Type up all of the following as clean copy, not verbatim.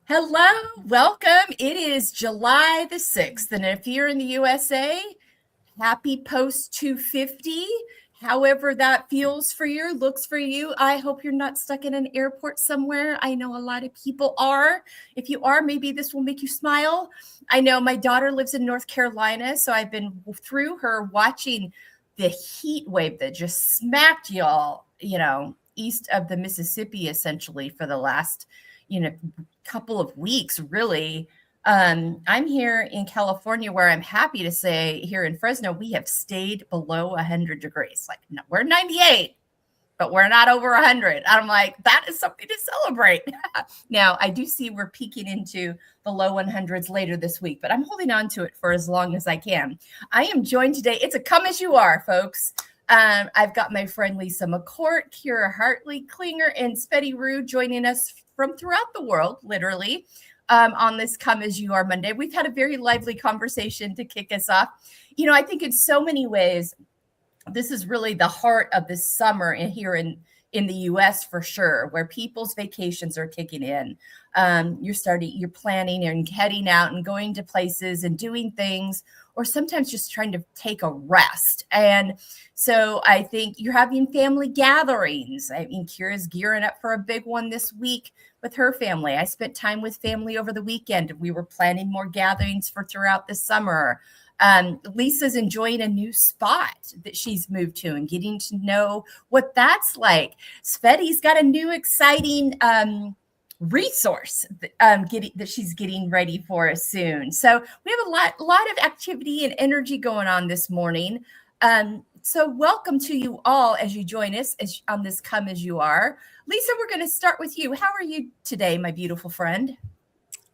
Hello, welcome. It is July the 6th, and if you're in the USA, happy post 250. However, that feels for you, looks for you. I hope you're not stuck in an airport somewhere. I know a lot of people are. If you are, maybe this will make you smile. I know my daughter lives in North Carolina, so I've been through her watching the heat wave that just smacked y'all, east of the Mississippi essentially for the last, couple of weeks, really. I'm here in California where I'm happy to say here in Fresno, we have stayed below 100 degrees. Like, no, we're 98, but we're not over 100. I'm like, that is something to celebrate. Now, I do see we're peaking into the low 100s later this week, but I'm holding on to it for as long as I can. I am joined today. It's a come as you are, folks. I've got my friend Lisa McCourt, Kira Hartley Klinger, and Spetty Rue joining us from throughout the world, literally, on this Come As You Are Monday. We've had a very lively conversation to kick us off. I think in so many ways, this is really the heart of the summer here in the US for sure, where people's vacations are kicking in. You're planning and heading out and going to places and doing things, or sometimes just trying to take a rest. And so I think you're having family gatherings. I mean, Kira's gearing up for a big one this week with her family. I spent time with family over the weekend. We were planning more gatherings for throughout the summer. Lisa's enjoying a new spot that she's moved to and getting to know what that's like. Spetty's got a new exciting resource that she's getting ready for us soon. So we have a lot of activity and energy going on this morning. So welcome to you all as you join us on this Come As You Are. Lisa, we're going to start with you. How are you today, my beautiful friend?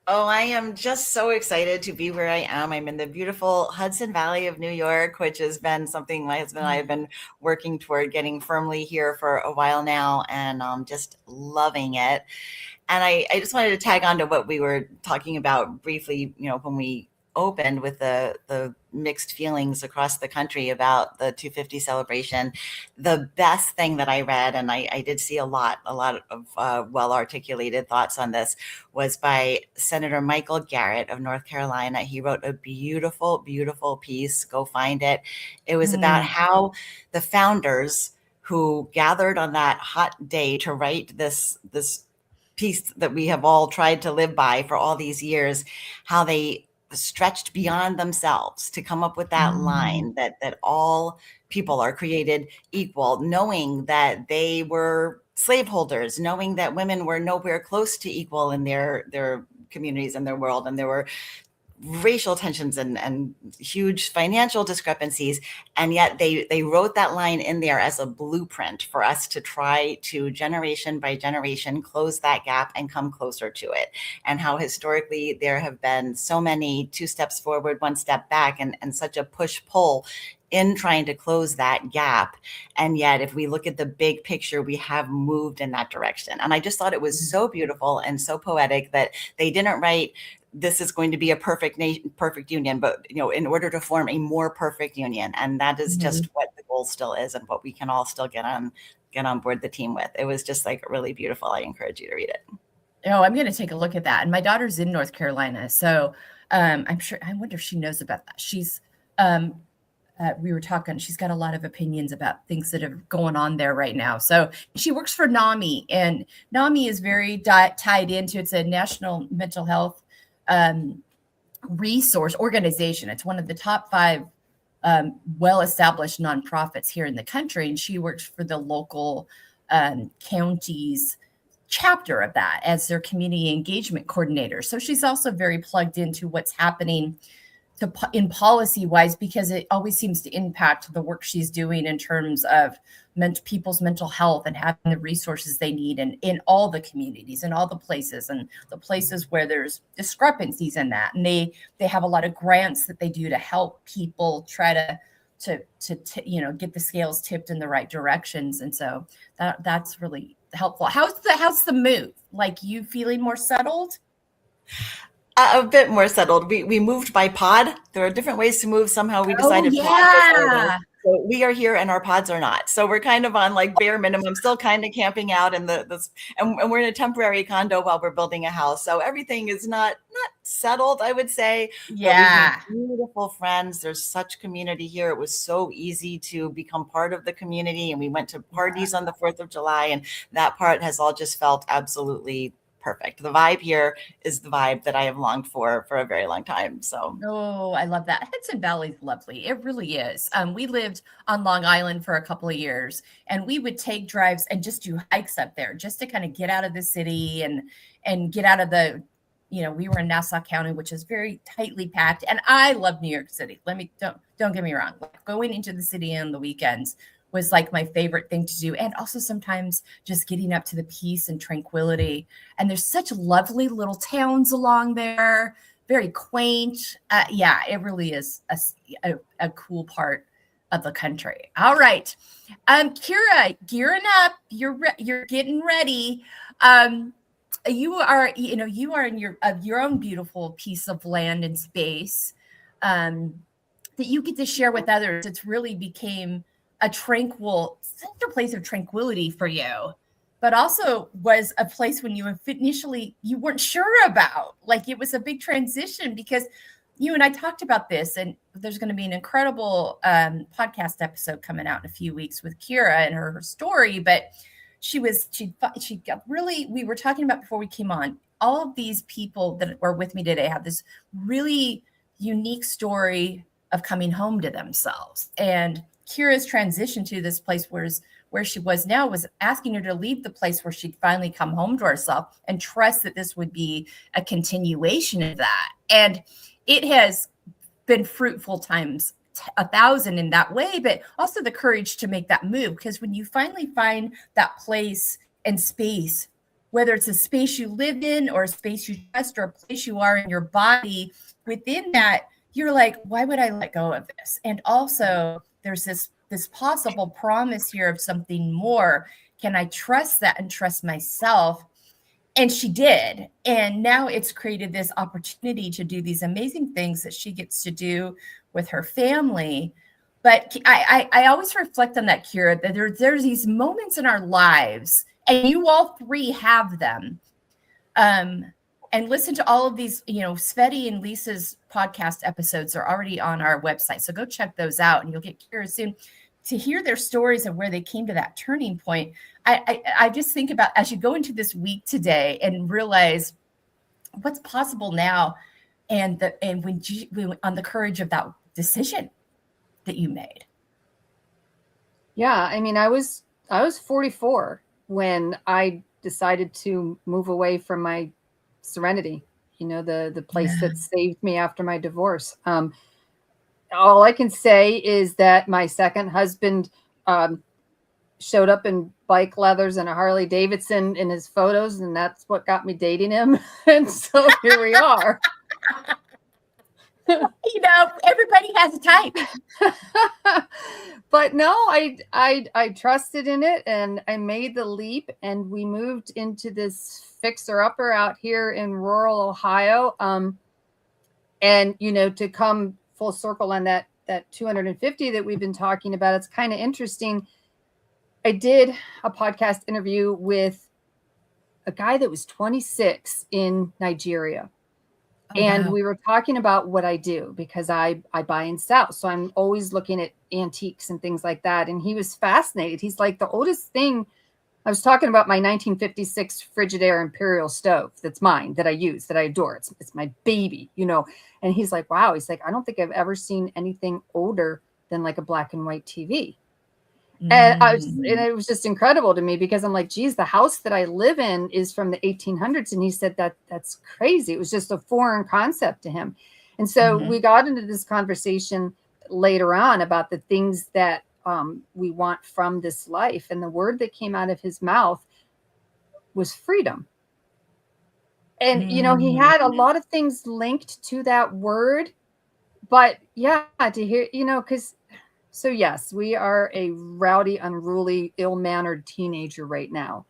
Oh, I am just so excited to be where I am. I'm in the beautiful Hudson Valley of New York, which has been something my husband and I have been working toward getting firmly here for a while now, and just loving it. And I just wanted to tag on to what we were talking about briefly, when we opened with the mixed feelings across the country about the 250 celebration. The best thing that I read, and I did see a lot of well-articulated thoughts on this, was by Senator Michael Garrett of North Carolina. He wrote a beautiful, beautiful piece. Go find it. It was about how the founders who gathered on that hot day to write this piece that we have all tried to live by for all these years, how they stretched beyond themselves to come up with that line that all people are created equal, knowing that they were slaveholders, knowing that women were nowhere close to equal in their communities and their world, and there were racial tensions and huge financial discrepancies. And yet they wrote that line in there as a blueprint for us to try to, generation by generation, close that gap and come closer to it. And how historically there have been so many 2 steps forward, 1 step back, and such a push-pull in trying to close that gap. And yet, if we look at the big picture, we have moved in that direction. And I just thought it was so beautiful and so poetic that they didn't write, this is going to be a perfect union, but in order to form a more perfect union. And that is just what the goal still is, and what we can all still get on board the team with. It was just like really beautiful. I encourage you to read it. Oh, I'm going to take a look at that. And my daughter's in North Carolina, so I wonder if she knows about that. She's we were talking, she's got a lot of opinions about things that are going on there right now. So she works for NAMI, and NAMI is very tied into, it's a national mental health resource organization. It's one of the top 5 well-established nonprofits here in the country. And she works for the local county's chapter of that as their community engagement coordinator. So she's also very plugged into what's happening in policy wise, because it always seems to impact the work she's doing in terms of people's mental health and having the resources they need in all the communities and all the places, and the places where there's discrepancies in that. And they have a lot of grants that they do to help people try to get the scales tipped in the right directions. And so that's really helpful. How's the move? Like, you feeling more settled? A bit more settled. We moved by pod. There are different ways to move. Somehow we decided pod was So we are here and our pods are not. So we're kind of on like bare minimum, still kind of camping out in and we're in a temporary condo while we're building a house. So everything is not settled, I would say, but we've made Yeah. beautiful friends. There's such community here. It was so easy to become part of the community. And we went to parties on the 4th of July, and that part has all just felt absolutely perfect. The vibe here is the vibe that I have longed for a very long time. So Oh, I love that. Hudson Valley's lovely. It really is. We lived on Long Island for a couple of years, and we would take drives and just do hikes up there just to kind of get out of the city and get out of the, we were in Nassau County, which is very tightly packed. And I love New York City. Don't get me wrong. Like, going into the city on the weekends was like my favorite thing to do. And also sometimes just getting up to the peace and tranquility. And there's such lovely little towns along there, very quaint. Yeah, it really is a cool part of the country. All right. Kira, gearing up, you're getting ready. You are in your own beautiful piece of land and space that you get to share with others. It's really became such a place of tranquility for you, but also was a place when you initially you weren't sure about. Like, it was a big transition because you and I talked about this, and there's going to be an incredible podcast episode coming out in a few weeks with Kira and her story. But she got really, we were talking about before we came on, all of these people that are with me today have this really unique story of coming home to themselves. And Kira's transition to this place where she was now was asking her to leave the place where she'd finally come home to herself and trust that this would be a continuation of that. And it has been fruitful times 1,000 in that way, but also the courage to make that move. Because when you finally find that place and space, whether it's a space you live in or a space you trust or a place you are in your body, within that, you're like, why would I let go of this? And also there's this possible promise here of something more. Can I trust that and trust myself? And she did. And now it's created this opportunity to do these amazing things that she gets to do with her family. But I always reflect on that, Kira, that there's these moments in our lives, and you all three have them. And listen to all of these, Sveti and Lisa's podcast episodes are already on our website. So go check those out, and you'll get curious soon to hear their stories of where they came to that turning point. I just think about, as you go into this week today and realize what's possible now, and when on the courage of that decision that you made. Yeah, I mean, I was 44 when I decided to move away from my serenity, the place that saved me after my divorce. All I can say is that my second husband showed up in bike leathers and a Harley Davidson in his photos, and that's what got me dating him. And so here we are. Everybody has a type. But no, I trusted in it, and I made the leap, and we moved into this fixer-upper out here in rural Ohio. And to come full circle on that 250 that we've been talking about, it's kind of interesting. I did a podcast interview with a guy that was 26 in Nigeria. Oh, and wow. We were talking about what I do, because I buy and sell. So I'm always looking at antiques and things like that. And he was fascinated. He's like, the oldest thing, I was talking about my 1956 Frigidaire Imperial stove that's mine, that I use, that I adore. It's my baby, And he's like, wow. He's like, I don't think I've ever seen anything older than like a black and white TV. And it was just incredible to me, because I'm like, geez, the house that I live in is from the 1800s. And he said that's crazy. It was just a foreign concept to him. And so we got into this conversation later on about the things that we want from this life. And the word that came out of his mouth was freedom. And, he had a lot of things linked to that word. But yeah, to hear, because... So yes, we are a rowdy, unruly, ill-mannered teenager right now.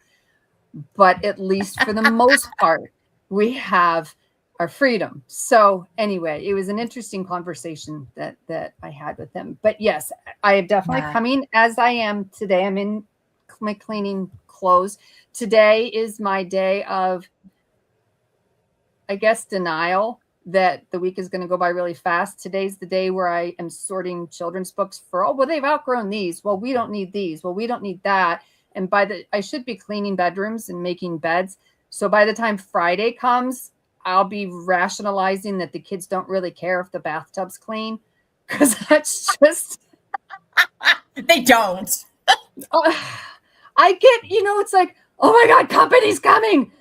But at least for the most part, we have our freedom. So anyway, it was an interesting conversation that I had with him. But yes, I am definitely coming as I am today. I'm in my cleaning clothes. Today is my day of, I guess, denial that the week is going to go by really fast. Today's the day where I am sorting children's books for, oh, well, they've outgrown these. Well, we don't need these. Well, we don't need that. And I should be cleaning bedrooms and making beds. So by the time Friday comes, I'll be rationalizing that the kids don't really care if the bathtub's clean, because that's just they don't. I get, it's like, oh my God, company's coming.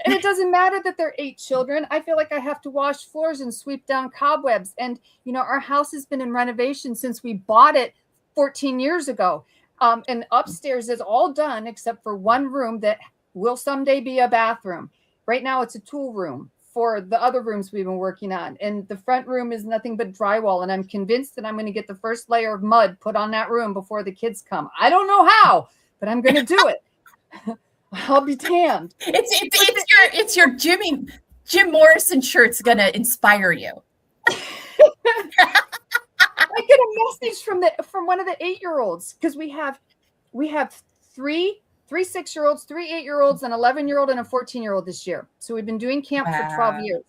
And it doesn't matter that they're 8 children. I feel like I have to wash floors and sweep down cobwebs. And, our house has been in renovation since we bought it 14 years ago. And upstairs is all done except for one room that will someday be a bathroom. Right now it's a tool room for the other rooms we've been working on. And the front room is nothing but drywall. And I'm convinced that I'm going to get the first layer of mud put on that room before the kids come. I don't know how, but I'm going to do it. I'll be damned. It's your Jim Morrison shirt's going to inspire you. I get a message from one of the 8-year-olds, because we have 3 6-year-olds, 3 8-year-olds, an 11-year-old, and a 14-year-old this year. So we've been doing camp for 12 years.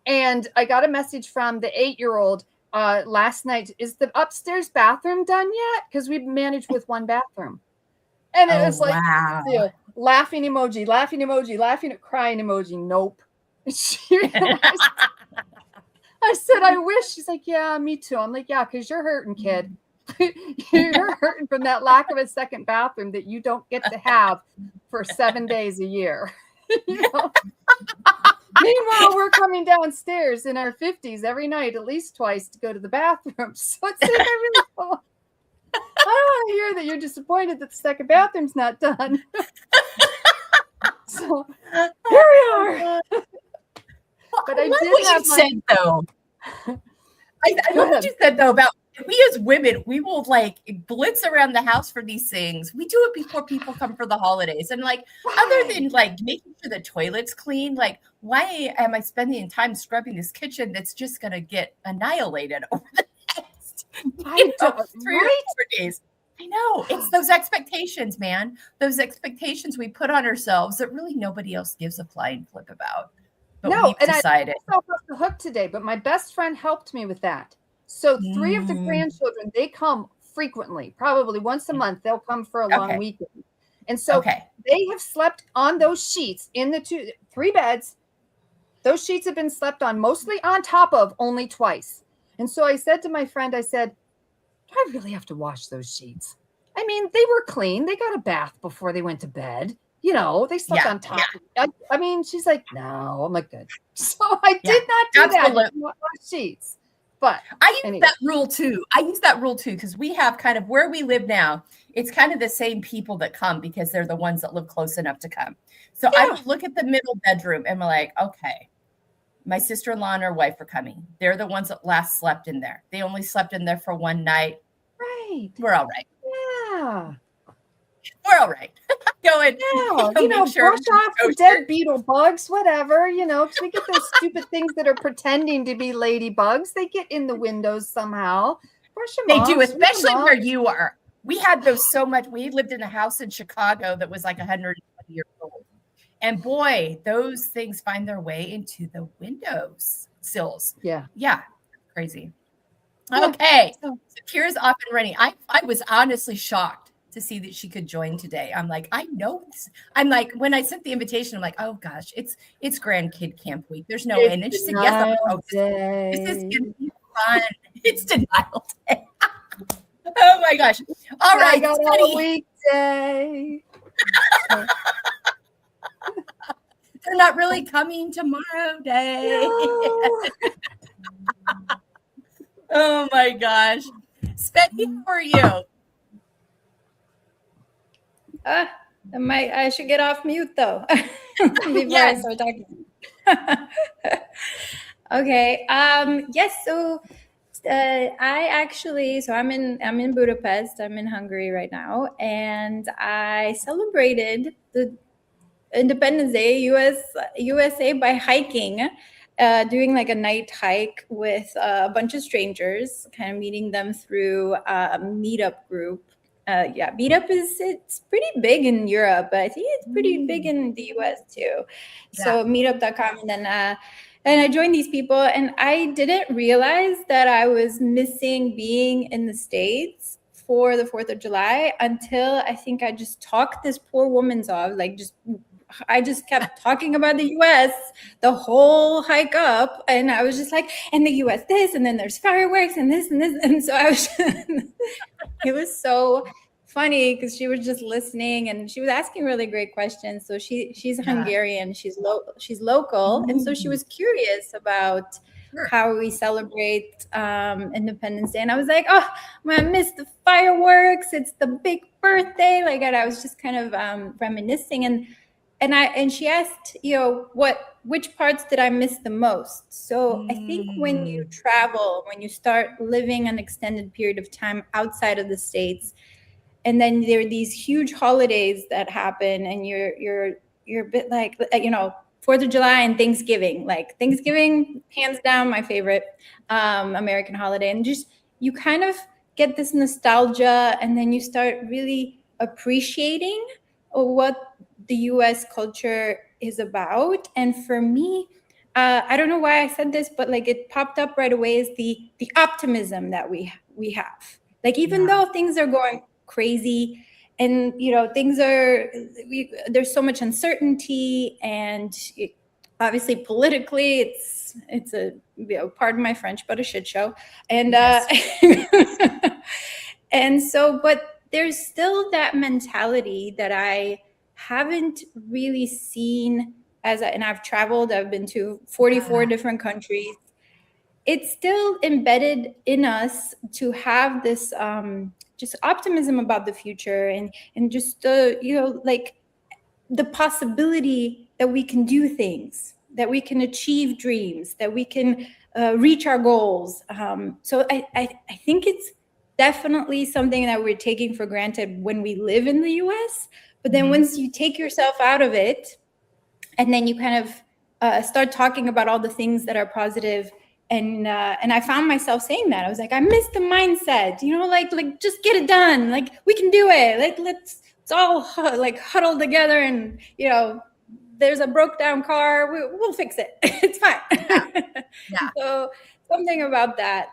And I got a message from the 8-year-old last night. Is the upstairs bathroom done yet? Because we managed with one bathroom. And it was like, wow. Laughing emoji, crying emoji. Nope. She realized, I said, I wish. She's like, yeah, me too. I'm like, yeah, because you're hurting, kid. You're hurting from that lack of a second bathroom that you don't get to have for 7 days a year. Meanwhile, we're coming downstairs in our 50s every night, at least twice, to go to the bathroom. So it's like, I don't want to hear that you're disappointed that the second bathroom's not done. So here we are. But I love what you said, though. I love what you said, though, about we as women, we will blitz around the house for these things. We do it before people come for the holidays. And other than making sure the toilet's clean, why am I spending time scrubbing this kitchen that's just going to get annihilated over the next 3 or 4 days? I know. It's those expectations, man. Those expectations we put on ourselves that really nobody else gives a flying flip about. But we've decided. I myself off the hook today, but my best friend helped me with that. So 3 of the grandchildren, they come frequently, probably once a month. They'll come for a long weekend. And so they have slept on those sheets in the 3 beds. Those sheets have been slept on, mostly on top of, only twice. And so I said to my friend, I said, do I really have to wash those sheets? I mean, they were clean. They got a bath before they went to bed. They slept on top. I mean, she's like, no. I'm like, good. So I did not do that. Not wash sheets. But I use that rule too. Because we have kind of where we live now. It's kind of the same people that come because they're the ones that live close enough to come. So I would look at the middle bedroom and we're like, okay, my sister-in-law and her wife are coming. They're the ones that last slept in there. They only slept in there for one night. Right. We're all right. Yeah. We're all right. Go ahead. Yeah, brush off the dead beetle bugs, whatever, because we get those stupid things that are pretending to be ladybugs. They get in the windows somehow. Brush them off. They do, especially where you are. We had those so much. We lived in a house in Chicago that was 120 years old. And boy, those things find their way into the windows sills. Yeah. Yeah. Crazy. Okay. So Kira's off and running. I was honestly shocked to see that she could join today. I'm like, I know this. I'm like, when I sent the invitation, I'm like, oh gosh, it's grandkid camp week. There's no way. And then she said, yes, I'm like, this is gonna be fun. It's denial day. Oh my gosh. All right, a weekday. They're not really coming tomorrow day. No. Oh my gosh. Specky, how are you? I should get off mute though before I start talking. Okay. Yes. So I'm in Budapest. I'm in Hungary right now, and I celebrated the Independence Day USA by hiking doing like a night hike with a bunch of strangers, kind of meeting them through a meetup group. Yeah, meetup it's pretty big in Europe, but I think it's pretty big in the US too. So meetup.com, and I joined these people, and I didn't realize that I was missing being in the States for the 4th of July until I think I just talked this poor woman's off, I just kept talking about the US the whole hike up. And I was just like, and the US this, and then there's fireworks and this and this. And so I was, it was so funny because she was just listening and she was asking really great questions. So she's Hungarian, she's local. And so she was curious about how we celebrate Independence Day. And I was like, oh, I missed the fireworks. It's the big birthday. Like, and I was just kind of reminiscing. And she asked, which parts did I miss the most? So I think when you travel, when you start living an extended period of time outside of the States, and then there are these huge holidays that happen, and you're a bit like, 4th of July and Thanksgiving. Like Thanksgiving, hands down, my favorite American holiday. And just you kind of get this nostalgia, and then you start really appreciating what the US culture is about. And for me, I don't know why I said this, but like it popped up right away is the optimism that we have. Like even though things are going crazy and things there's so much uncertainty, and obviously politically it's a pardon my French, but a shit show. And and so, but there's still that mentality that I haven't really seen and I've traveled, I've been to 44 different countries. It's still embedded in us to have this just optimism about the future, and just like the possibility that we can do things, that we can achieve dreams, that we can reach our goals. So I think it's definitely something that we're taking for granted when we live in the US. But then once you take yourself out of it, and then you kind of start talking about all the things that are positive, and I found myself saying that. I was like, I miss the mindset, like just get it done. Like we can do it. Like let's all huddle together, and there's a broke down car. We'll fix it. It's fine. Yeah. So something about that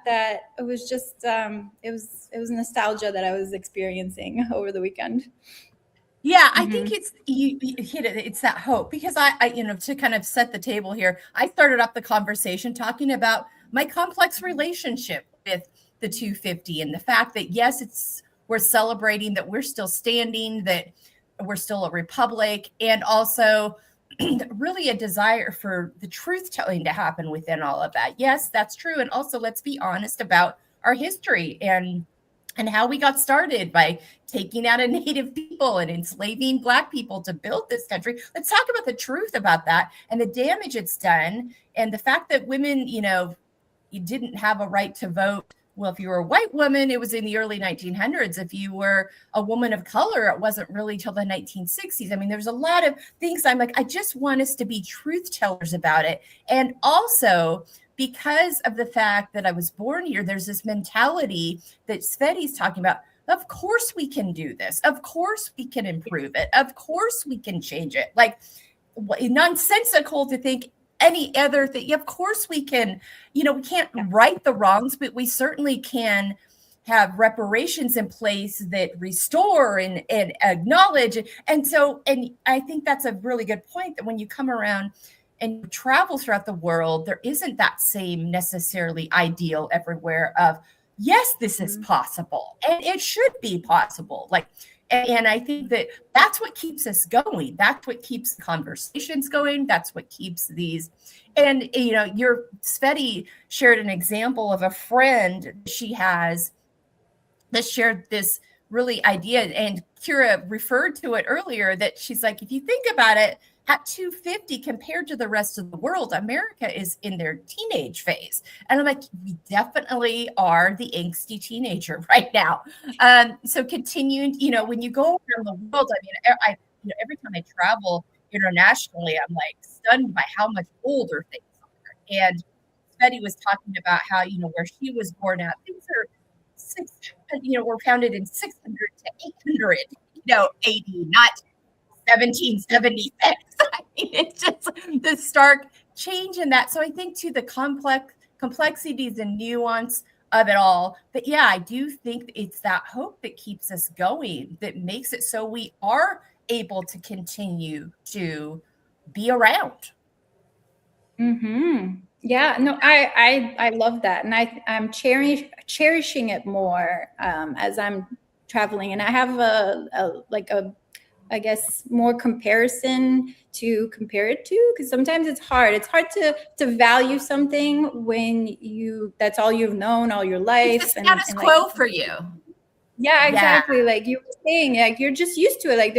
it was just it was nostalgia that I was experiencing over the weekend. Yeah, I think it's you hit it. It's that hope, because I to kind of set the table here, I started up the conversation talking about my complex relationship with the 250 and the fact that yes, we're celebrating that we're still standing, that we're still a republic, and also really a desire for the truth telling to happen within all of that. Yes, that's true, and also let's be honest about our history and how we got started by taking out a Native people and enslaving Black people to build this country. Let's talk about the truth about that and the damage it's done, and the fact that women, you didn't have a right to vote. Well, if you were a white woman, it was in the early 1900s. If you were a woman of color, it wasn't really till the 1960s. I mean, there's a lot of things I'm like, I just want us to be truth tellers about it. And also, because of the fact that I was born here, there's this mentality that Sveti's talking about. Of course we can do this. Of course we can improve it. Of course we can change it. Like, nonsensical to think any other thing. Of course we can, we can't right the wrongs, but we certainly can have reparations in place that restore and acknowledge. And I think that's a really good point, that when you come around and travel throughout the world, there isn't that same necessarily ideal everywhere of, yes, this is possible and it should be possible. And I think that's what keeps us going. That's what keeps conversations going. That's what keeps these. And, your Sveti shared an example of a friend she has that shared this really idea. And Kira referred to it earlier, that she's like, if you think about it, at 250 compared to the rest of the world, America is in their teenage phase. And I'm like, we definitely are the angsty teenager right now. So continuing, when you go around the world, I every time I travel internationally, I'm like stunned by how much older things are. And Betty was talking about how, where she was born at, things are were founded in 600 to 800, AD, not 1776. I mean, it's just the stark change in that. So I think too, the complexities and nuance of it all. But yeah, I do think it's that hope that keeps us going, that makes it so we are able to continue to be around. Mm-hmm. Yeah, no, I love that, and I'm cherishing it more as I'm traveling, and I have I guess more comparison to compare it to, because sometimes it's hard. It's hard to value something when that's all you've known all your life. It's the status quo for you. Yeah, exactly. Yeah. Like you were saying, like you're just used to it. Like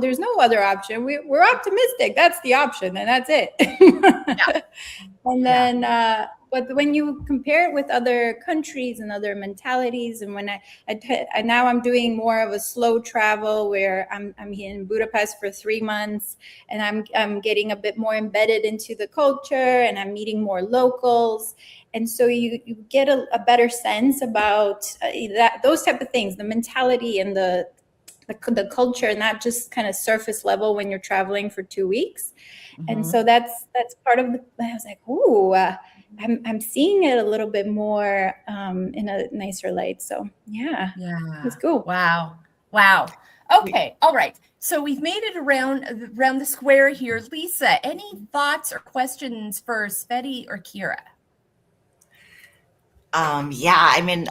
there's no other option. We're optimistic. That's the option, and that's it. Yeah. And then, but when you compare it with other countries and other mentalities, and when I now I'm doing more of a slow travel where I'm in Budapest for 3 months, and I'm getting a bit more embedded into the culture, and I'm meeting more locals. And so you get a better sense about those type of things, the mentality and the culture, not just kind of surface level when you're traveling for 2 weeks. Mm-hmm. And so that's part of I was like, ooh, I'm seeing it a little bit more in a nicer light. So yeah, it's cool. Wow. Okay, all right. So we've made it around the square here. Lisa, any thoughts or questions for Sveti or Kira? Yeah, I mean,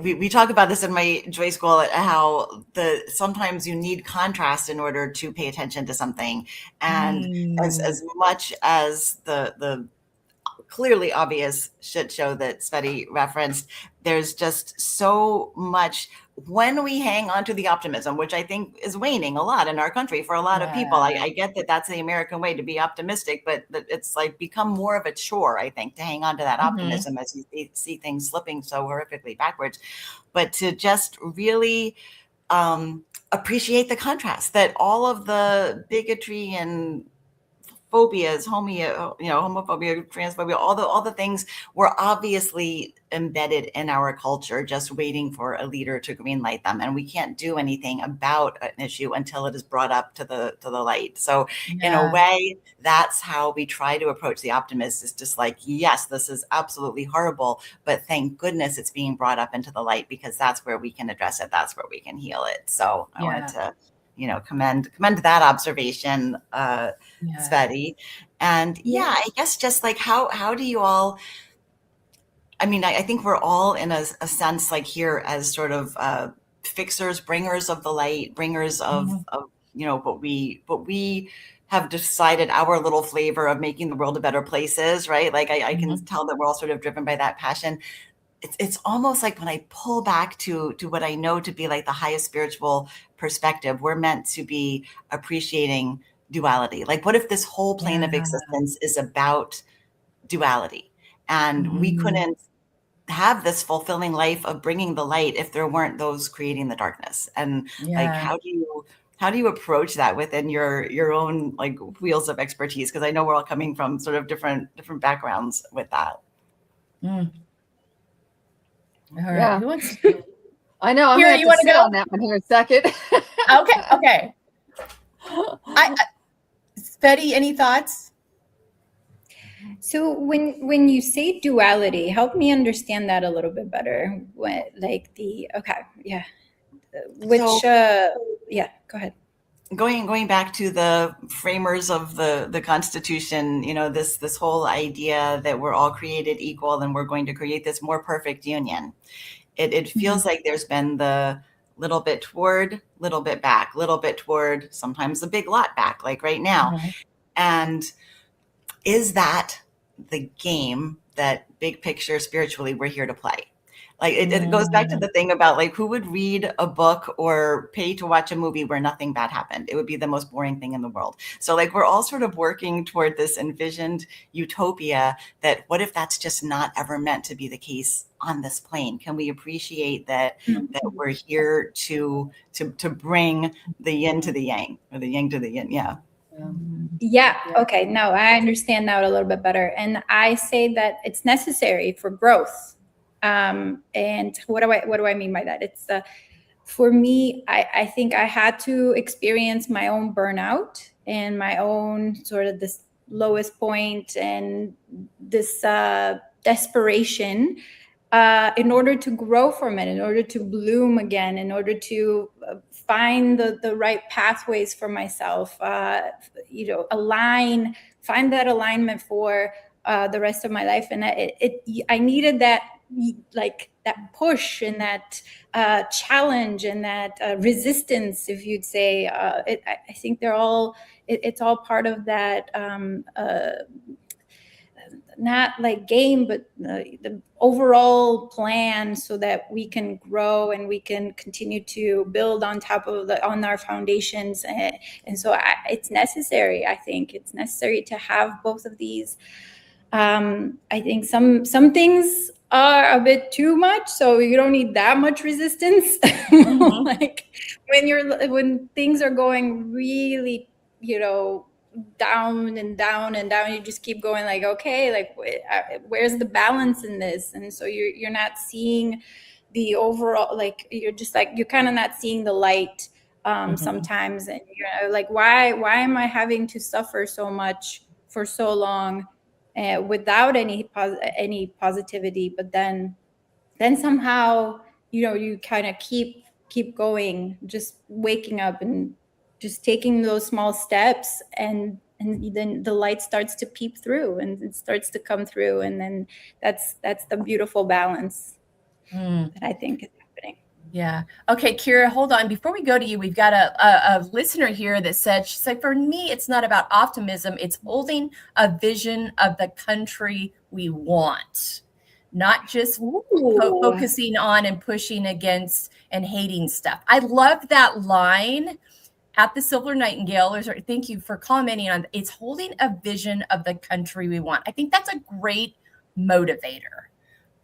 we talk about this in my Joy School, how sometimes you need contrast in order to pay attention to something, and as much as the clearly obvious shit show that Sveti referenced, there's just so much when we hang on to the optimism, which I think is waning a lot in our country for a lot of people. I get that that's the American way to be optimistic, but it's like become more of a chore, I think, to hang on to that optimism as you see things slipping so horrifically backwards. But to just really appreciate the contrast, that all of the bigotry and phobias, homophobia, transphobia, all the things were obviously embedded in our culture, just waiting for a leader to green light them. And we can't do anything about an issue until it is brought up to the light. So in a way, that's how we try to approach the optimist, is just like, yes, this is absolutely horrible, but thank goodness it's being brought up into the light, because that's where we can address it. That's where we can heal it. So I wanted to commend that observation, Sveti. And I guess just like how do you all, I mean, I think we're all in a sense like here as sort of fixers, bringers of the light, bringers of what we have decided our little flavor of making the world a better place is, right? Like I can tell that we're all sort of driven by that passion. It's almost like when I pull back to what I know to be like the highest spiritual perspective, we're meant to be appreciating duality. Like, what if this whole plane of existence is about duality, and we couldn't have this fulfilling life of bringing the light if there weren't those creating the darkness? And like, how do you approach that within your own like wheels of expertise? Because I know we're all coming from sort of different backgrounds with that. All right. Who wants to? I know. I'm going to sit on that one here a second. Okay. Sveti, any thoughts? So when you say duality, help me understand that a little bit better. Go ahead. Going back to the framers of the Constitution, this whole idea that we're all created equal and we're going to create this more perfect union. It feels like there's been the little bit toward, little bit back, little bit toward, sometimes a big lot back, like right now. And is that the game that big picture spiritually we're here to play? Like it goes back to the thing about like, who would read a book or pay to watch a movie where nothing bad happened? It would be the most boring thing in the world. So like, we're all sort of working toward this envisioned utopia that what if that's just not ever meant to be the case on this plane? Can we appreciate that we're here to bring the yin to the yang, or the yang to the yin? Yeah. Yeah. Okay. No, I understand now a little bit better. And I say that it's necessary for growth. And what do I mean by that? It's for me, I think I had to experience my own burnout and my own sort of this lowest point and this desperation in order to grow from it, in order to bloom again, in order to find the right pathways for myself, find that alignment for the rest of my life. And I needed that, like that push and that challenge and that resistance, if you'd say. I think it's all part of that not like game, but the overall plan, so that we can grow and we can continue to build on top of on our foundations. And so it's necessary. I think it's necessary to have both of these. I think some things are a bit too much, so you don't need that much resistance. Mm-hmm. Like when things are going really, down and down and down, you just keep going, like, okay, like where's the balance in this? And so you're not seeing the overall, like you're kind of not seeing the light sometimes, and you're like, why am I having to suffer so much for so long without any positivity? But then somehow you kind of keep going, just waking up and just taking those small steps, and then the light starts to peep through and it starts to come through. And then that's the beautiful balance that I think is happening. Yeah. Okay, Kira, hold on. Before we go to you, we've got a listener here that she said, for me, it's not about optimism. It's holding a vision of the country we want, not just focusing on and pushing against and hating stuff. I love that line at the Silver Nightingale. Thank you for commenting on it's holding a vision of the country we want. I think that's a great motivator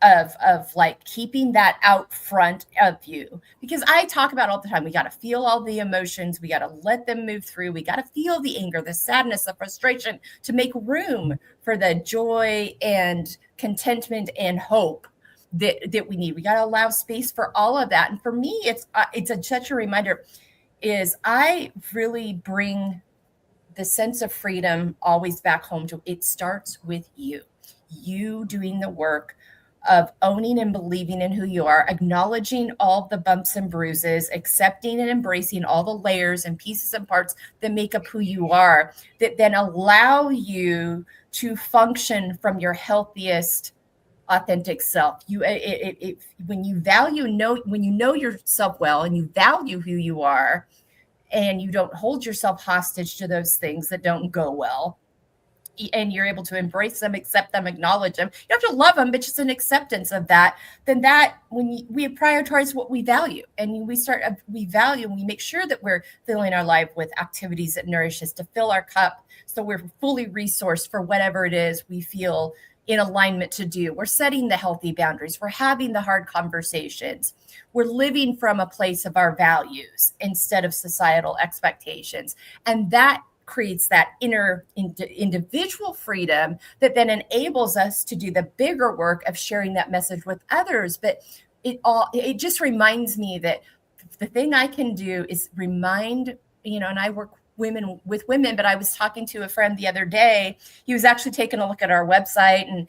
of like keeping that out front of you, because I talk about all the time, we got to feel all the emotions, we got to let them move through, we got to feel the anger, the sadness, the frustration, to make room for the joy and contentment and hope that we need. We got to allow space for all of that. And for me, it's such a reminder is I really bring the sense of freedom always back home to it starts with you doing the work of owning and believing in who you are, acknowledging all the bumps and bruises, accepting and embracing all the layers and pieces and parts that make up who you are, that then allow you to function from your healthiest, authentic self. When you know yourself well and you value who you are, and you don't hold yourself hostage to those things that don't go well, and you're able to embrace them, accept them, acknowledge them. You don't have to love them, but just an acceptance of that. Then we prioritize what we value, and we value, and we make sure that we're filling our life with activities that nourish us, to fill our cup, so we're fully resourced for whatever it is we feel in alignment to do. We're setting the healthy boundaries. We're having the hard conversations. We're living from a place of our values instead of societal expectations. And that creates that inner individual freedom that then enables us to do the bigger work of sharing that message with others. But it just reminds me that the thing I can do is remind, and I work with women, but I was talking to a friend the other day. He was actually taking a look at our website, and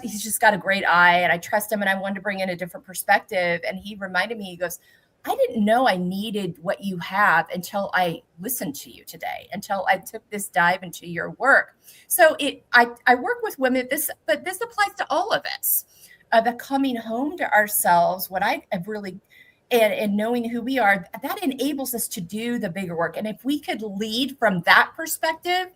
he's just got a great eye, and I trust him, and I wanted to bring in a different perspective. And he reminded me, he goes, I didn't know I needed what you have until I listened to you today, until I took this dive into your work. So I work with women, but this applies to all of us. The coming home to ourselves, what I have really, and knowing who we are, that enables us to do the bigger work. And if we could lead from that perspective,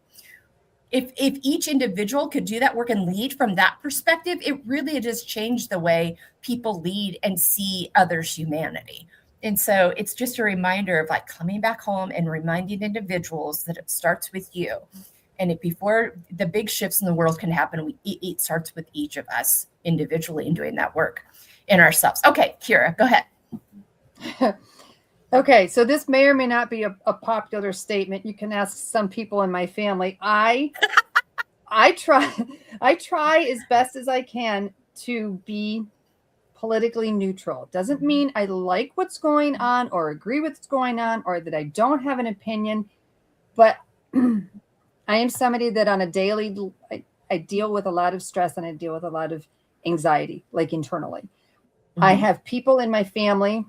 if each individual could do that work and lead from that perspective, it really just changed the way people lead and see others' humanity. And so it's just a reminder of like coming back home and reminding individuals that it starts with you. And before the big shifts in the world can happen, it starts with each of us individually in doing that work in ourselves. Okay, Kira, go ahead. Okay, so this may or may not be a popular statement. You can ask some people in my family. I try as best as I can to be politically neutral. Doesn't mean I like what's going on or agree with what's going on or that I don't have an opinion, but I am somebody that on a daily, I deal with a lot of stress and I deal with a lot of anxiety, like internally. I have people in my family,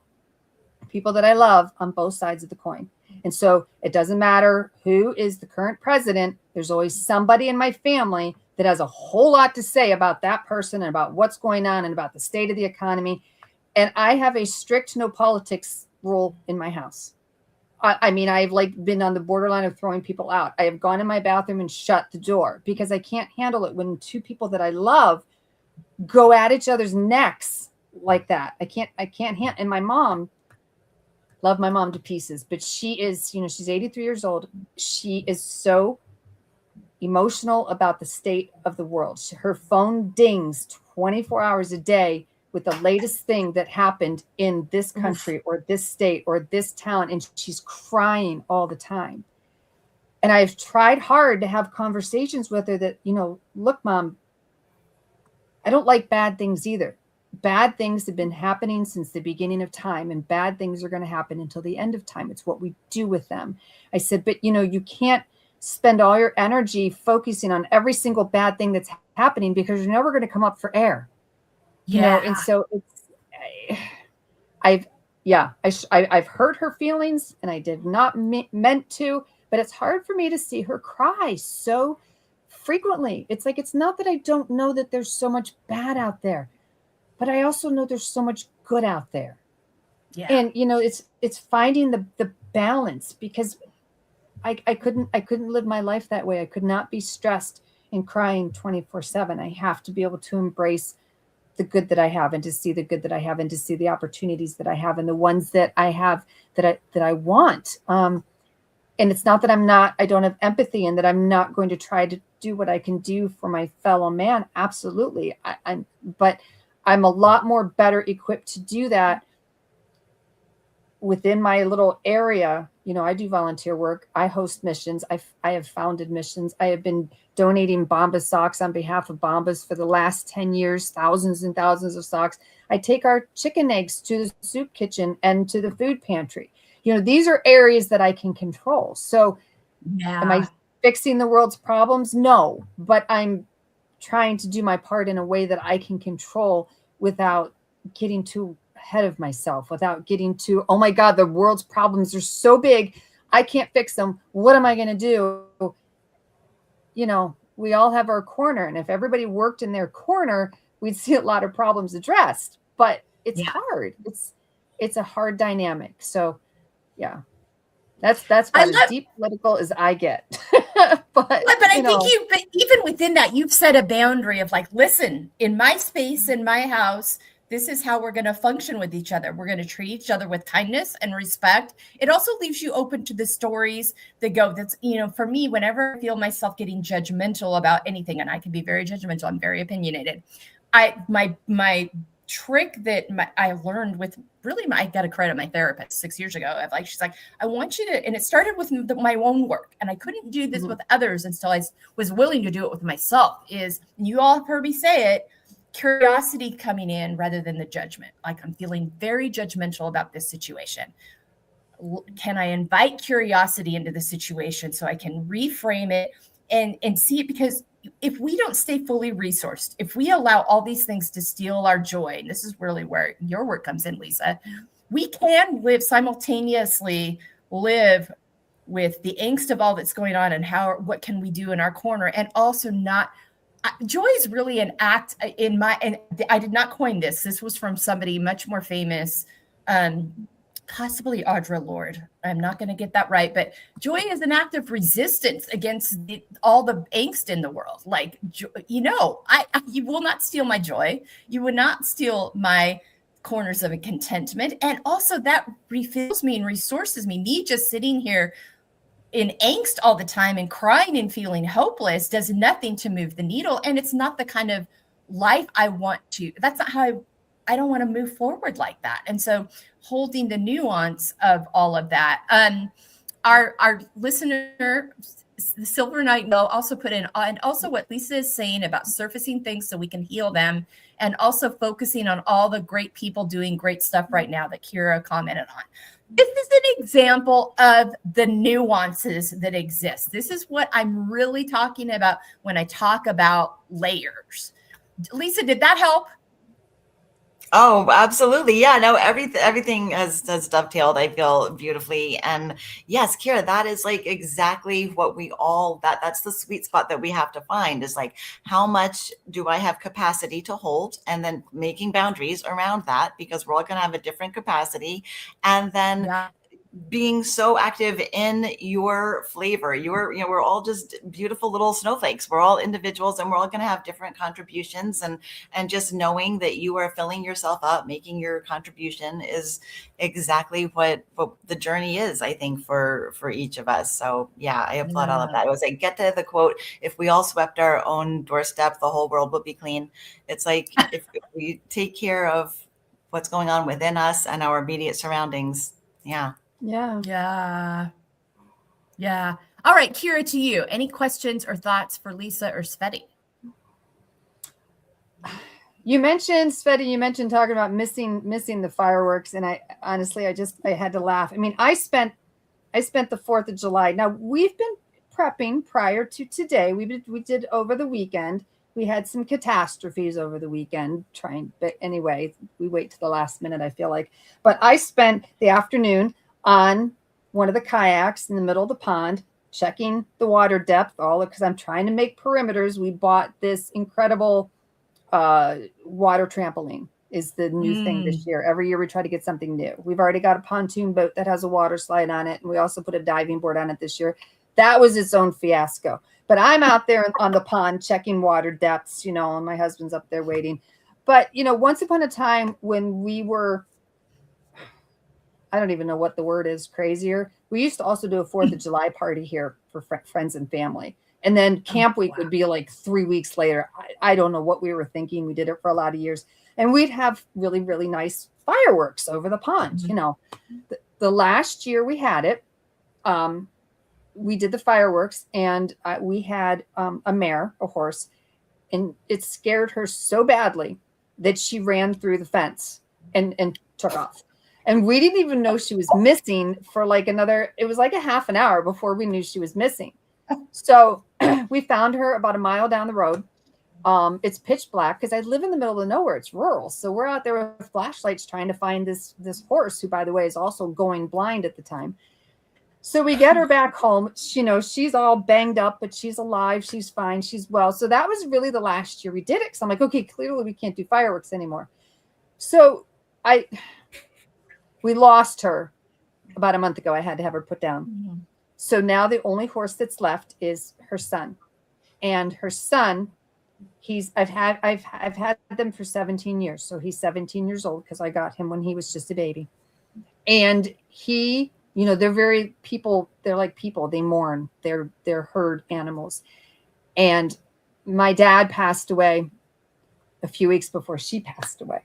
people that I love on both sides of the coin. And so it doesn't matter who is the current president. There's always somebody in my family that has a whole lot to say about that person and about what's going on and about the state of the economy. And I have a strict no politics rule in my house. I mean, I've like been on the borderline of throwing people out. I have gone in my bathroom and shut the door because I can't handle it when two people that I love go at each other's necks like that. I can't handle. And my mom, love my mom to pieces, but she is, she's 83 years old. She is so emotional about the state of the world. Her phone dings 24 hours a day with the latest thing that happened in this country or this state or this town. And she's crying all the time. And I've tried hard to have conversations with her that, look, Mom, I don't like bad things either. Bad things have been happening since the beginning of time, and bad things are going to happen until the end of time. It's what we do with them. I said, but you can't spend all your energy focusing on every single bad thing that's happening because you're never going to come up for air. And so I've hurt her feelings, and I did not meant to, but it's hard for me to see her cry so frequently. It's like, it's not that I don't know that there's so much bad out there, but I also know there's so much good out there. Yeah. And it's finding the balance, because I couldn't live my life that way. I could not be stressed and crying 24/7. I have to be able to embrace the good that I have, and to see the good that I have, and to see the opportunities that I have, and the ones that I have that I want. And it's not that I don't have empathy, and that I'm not going to try to do what I can do for my fellow man. Absolutely. But I'm a lot more better equipped to do that within my little area. I do volunteer work. I host missions. I have founded missions. I have been donating Bombas socks on behalf of Bombas for the last 10 years, thousands and thousands of socks. I take our chicken eggs to the soup kitchen and to the food pantry. These are areas that I can control. So am I fixing the world's problems? No, but I'm trying to do my part in a way that I can control without getting too ahead of myself, without getting to, oh my God, the world's problems are so big, I can't fix them. What am I going to do? We all have our corner. And if everybody worked in their corner, we'd see a lot of problems addressed. But it's hard. It's a hard dynamic. So yeah, that's about as deep political as I get. but I think but even within that, you've set a boundary of like, listen, in my space, in my house, this is how we're going to function with each other. We're going to treat each other with kindness and respect. It also leaves you open to the stories that go, for me, whenever I feel myself getting judgmental about anything, and I can be very judgmental, I'm very opinionated. My trick that I learned with I got to credit my therapist 6 years ago. She's like, I want you to, and it started with my own work, and I couldn't do this with others until I was willing to do it with myself. You all have heard me say it, curiosity coming in rather than the judgment. Like, I'm feeling very judgmental about this situation. Can I invite curiosity into the situation so I can reframe it and see it? Because if we don't stay fully resourced, if we allow all these things to steal our joy, and this is really where your work comes in, Lisa, we can simultaneously live with the angst of all that's going on, and what can we do in our corner, and also not. Joy is really an act and I did not coin this. This was from somebody much more famous, possibly Audre Lorde. I'm not going to get that right, but joy is an act of resistance against all the angst in the world. Like, you will not steal my joy. You would not steal my corners of contentment. And also that refills me and resources me. Me just sitting here in angst all the time and crying and feeling hopeless does nothing to move the needle. And it's not the kind of life I want to. That's not how I don't want to move forward like that. And so holding the nuance of all of that. Our listener, the Silver Knight, will also put in, and also what Lisa is saying about surfacing things so we can heal them, and also focusing on all the great people doing great stuff right now that Kira commented on. This is an example of the nuances that exist. This is what I'm really talking about when I talk about layers. Lisa, did that help? Oh, absolutely. Yeah, no, everything has dovetailed, I feel, beautifully. And yes, Kira, that is like exactly what that's the sweet spot that we have to find, is like, how much do I have capacity to hold? And then making boundaries around that, because we're all going to have a different capacity. And then being so active in your flavor. We're all just beautiful little snowflakes. We're all individuals, and we're all going to have different contributions, and just knowing that you are filling yourself up, making your contribution, is exactly what the journey is, I think, for each of us. So yeah, I applaud all of that. It was like, get to the quote, if we all swept our own doorstep, the whole world would be clean. It's like, if we take care of what's going on within us and our immediate surroundings. Yeah. Yeah. All right, Kira, to you. Any questions or thoughts for Lisa or Sveti? You mentioned, Sveti, talking about missing the fireworks, and I honestly, I had to laugh. I mean, I spent the 4th of July. Now, we've been prepping prior to today. We did over the weekend. We had some catastrophes over the weekend but anyway, we wait to the last minute, I feel like. But I spent the afternoon on one of the kayaks in the middle of the pond, checking the water depth, because I'm trying to make perimeters. We bought this incredible water trampoline, is the new thing this year. Every year we try to get something new. We've already got a pontoon boat that has a water slide on it, and we also put a diving board on it this year. That was its own fiasco. But I'm out there on the pond checking water depths, and my husband's up there waiting. But, once upon a time when we were, I don't even know what the word is, crazier. We used to also do a 4th of July party here for friends and family. And then camp week would be like 3 weeks later. I don't know what we were thinking. We did it for a lot of years. And we'd have really, really nice fireworks over the pond. The last year we had it, we did the fireworks, and we had a mare, a horse, and it scared her so badly that she ran through the fence and took off. And we didn't even know she was missing for it was like a half an hour before we knew she was missing. So we found her about a mile down the road. It's pitch black because I live in the middle of nowhere. It's rural. So we're out there with flashlights trying to find this horse, who, by the way, is also going blind at the time. So we get her back home. She's all banged up, but she's alive. She's fine. She's well. So that was really the last year we did it. Because I'm like, okay, clearly we can't do fireworks anymore. So we lost her about a month ago. I had to have her put down. Mm-hmm. So now the only horse that's left is her son. And her son, I've had them for 17 years. So he's 17 years old because I got him when he was just a baby. And he, they're like people. They mourn. They're herd animals. And my dad passed away a few weeks before she passed away.